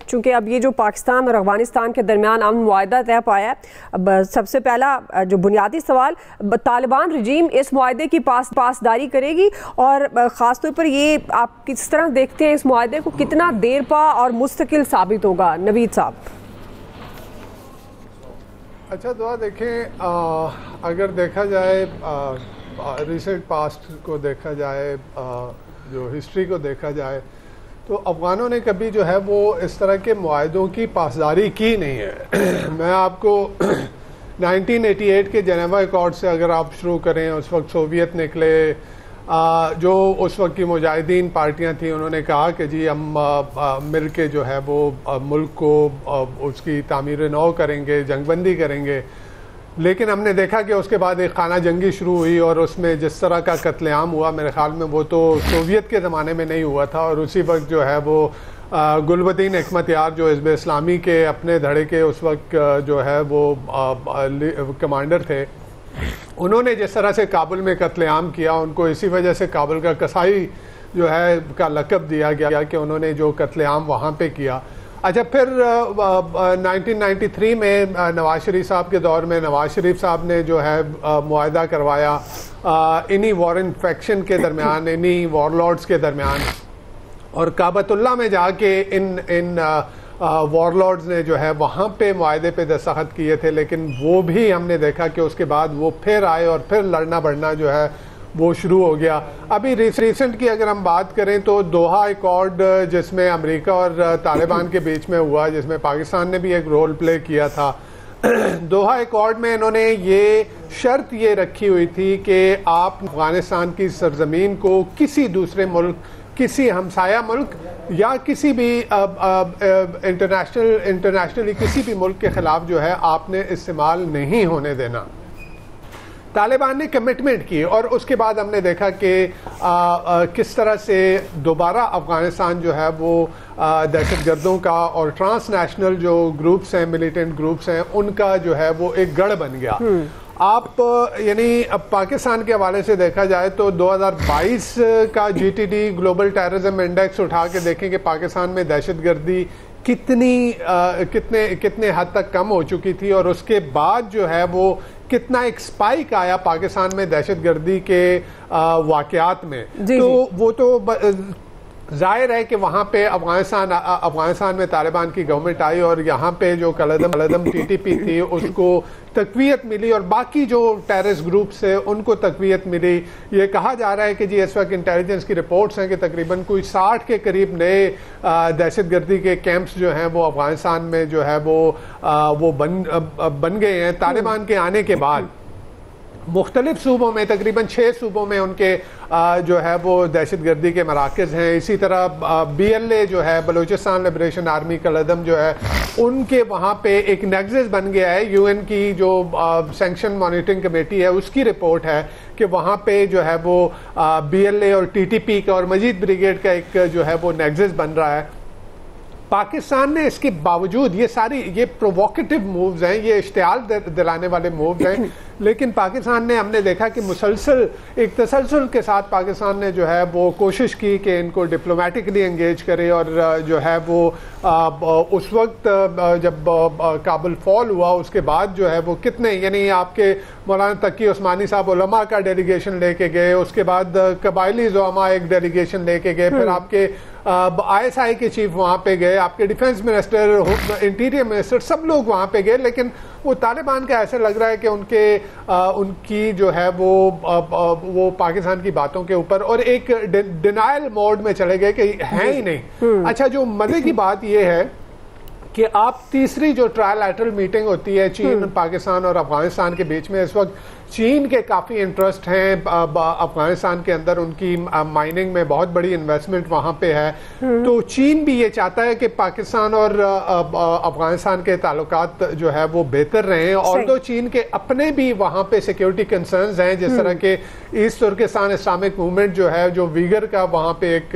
چونکہ اب یہ جو پاکستان اور افغانستان کے درمیان امن معاہدہ طے پایا ہے، اب سب سے پہلا جو بنیادی سوال، طالبان رجیم اس معاہدے کی پاسداری کرے گی، اور خاص طور پر یہ آپ کس طرح دیکھتے ہیں اس معاہدے کو کتنا دیر پا اور مستقل ثابت ہوگا؟ نوید صاحب۔ اچھا دعا دیکھیں، اگر دیکھا جائے ریسنٹ پاسٹ کو دیکھا جائے، جو ہسٹری کو دیکھا جائے، تو افغانوں نے کبھی جو ہے وہ اس طرح کے معاہدوں کی پاسداری کی نہیں ہے۔ میں آپ کو 1988 کے جنیوا ایکارڈ سے اگر آپ شروع کریں، اس وقت سوویت نکلے، جو اس وقت کی مجاہدین پارٹیاں تھیں، انہوں نے کہا کہ جی ہم مل کے جو ہے وہ ملک کو اس کی تعمیر نو کریں گے، جنگ بندی کریں گے، لیکن ہم نے دیکھا کہ اس کے بعد ایک خانہ جنگی شروع ہوئی، اور اس میں جس طرح کا قتل عام ہوا، میرے خیال میں وہ تو سوویت کے زمانے میں نہیں ہوا تھا، اور اسی وقت جو ہے وہ گلبدین حکمت یار جو حزب اسلامی کے اپنے دھڑے کے اس وقت جو ہے وہ کمانڈر تھے، انہوں نے جس طرح سے کابل میں قتل عام کیا، ان کو اسی وجہ سے کابل کا قصائی جو ہے کا لقب دیا گیا کہ انہوں نے جو قتل عام وہاں پہ کیا۔ اچھا پھر 1993 میں نواز شریف صاحب کے دور میں نواز شریف صاحب نے جو ہے معاہدہ کروایا انہی وارن فیکشن کے درمیان، انہی وار لارڈز کے درمیان، اور کعبۃ اللہ میں جا کے ان وار لارڈز نے جو ہے وہاں پہ معاہدے پہ دستخط کیے تھے، لیکن وہ بھی ہم نے دیکھا کہ اس کے بعد وہ پھر آئے اور پھر لڑنا بڑھنا جو ہے وہ شروع ہو گیا۔ ابھی ریسنٹ کی اگر ہم بات کریں تو دوحہ ایکارڈ جس میں امریکہ اور طالبان کے بیچ میں ہوا، جس میں پاکستان نے بھی ایک رول پلے کیا تھا، دوحہ ایکارڈ میں انہوں نے یہ شرط یہ رکھی ہوئی تھی کہ آپ افغانستان کی سرزمین کو کسی دوسرے ملک، کسی ہمسایہ ملک یا کسی بھی انٹرنیشنلی کسی بھی ملک کے خلاف جو ہے آپ نے استعمال نہیں ہونے دینا۔ طالبان نے کمٹمنٹ کی، اور اس کے بعد ہم نے دیکھا کہ کس طرح سے دوبارہ افغانستان جو ہے وہ دہشت گردوں کا اور ٹرانس نیشنل جو گروپس ہیں، ملیٹنٹ گروپس ہیں، ان کا جو ہے وہ ایک گڑھ بن گیا۔ آپ یعنی اب پاکستان کے حوالے سے دیکھا جائے تو 2022 کا G T D global terrorism index اٹھا کے دیکھیں کہ پاکستان میں دہشت گردی کتنے حد تک کم ہو چکی تھی، اور اس کے بعد جو ہے وہ کتنا ایک سپائک آیا پاکستان میں دہشت گردی کے واقعات میں۔ تو وہ تو ظاہر ہے کہ وہاں پہ افغانستان میں طالبان کی گورنمنٹ آئی، اور یہاں پہ جو کلدم ٹی ٹی پی تھی اس کو تقویت ملی، اور باقی جو ٹیررسٹ گروپس ہیں ان کو تقویت ملی۔ یہ کہا جا رہا ہے کہ جی اس وقت انٹیلیجنس کی رپورٹس ہیں کہ تقریباً کوئی 60 کے قریب نئے دہشت گردی کے کیمپس جو ہیں وہ افغانستان میں جو ہے وہ بن گئے ہیں طالبان کے آنے کے بعد۔ مختلف صوبوں میں تقریباً 6 صوبوں میں ان کے جو ہے وہ دہشت گردی کے مراکز ہیں۔ اسی طرح BLA جو ہے بلوچستان لبریشن آرمی کلدم جو ہے، ان کے وہاں پہ ایک نیگزس بن گیا ہے۔ UN کی جو سینکشن مانیٹرنگ کمیٹی ہے اس کی رپورٹ ہے کہ وہاں پہ جو ہے وہ BLA اور TTP کا اور مجید بریگیڈ کا ایک جو ہے وہ نیگزس بن رہا ہے۔ پاکستان نے اس کے باوجود یہ پرووکیٹو مووز ہیں، یہ اشتعال دلانے والے مووز ہیں، لیکن پاکستان نے، ہم نے دیکھا کہ ایک تسلسل کے ساتھ پاکستان نے جو ہے وہ کوشش کی کہ ان کو ڈپلومیٹکلی انگیج کرے، اور جو ہے وہ اس وقت جب کابل فال ہوا اس کے بعد جو ہے وہ کتنے، یعنی آپ کے مولانا تقی عثمانی صاحب علماء کا ڈیلیگیشن لے کے گئے، اس کے بعد قبائلی زعماء ایک ڈیلیگیشن لے کے گئے، پھر آپ کے ISI کے چیف وہاں پہ گئے، آپ کے ڈیفنس منسٹر، انٹیریئر منسٹر، سب لوگ وہاں پہ گئے، لیکن وہ طالبان کا ایسا لگ رہا ہے کہ ان کی جو ہے وہ پاکستان کی باتوں کے اوپر اور ایک ڈینائل موڈ میں چلے گئے کہ ہیں ہی نہیں۔ اچھا جو مزے کی بات یہ ہے کہ آپ تیسری جو ٹرائل لیٹرل میٹنگ ہوتی ہے چین، پاکستان اور افغانستان کے بیچ میں، اس وقت چین کے کافی انٹرسٹ ہیں افغانستان کے اندر، ان کی مائننگ میں بہت بڑی انویسٹمنٹ وہاں پہ ہے، تو چین بھی یہ چاہتا ہے کہ پاکستان اور افغانستان کے تعلقات جو ہے وہ بہتر رہیں، اور تو چین کے اپنے بھی وہاں پہ سیکیورٹی کنسرنز ہیں، جس طرح کہ ایسٹ ترکستان اسلامک موومنٹ جو ہے، جو ویگر کا وہاں پہ ایک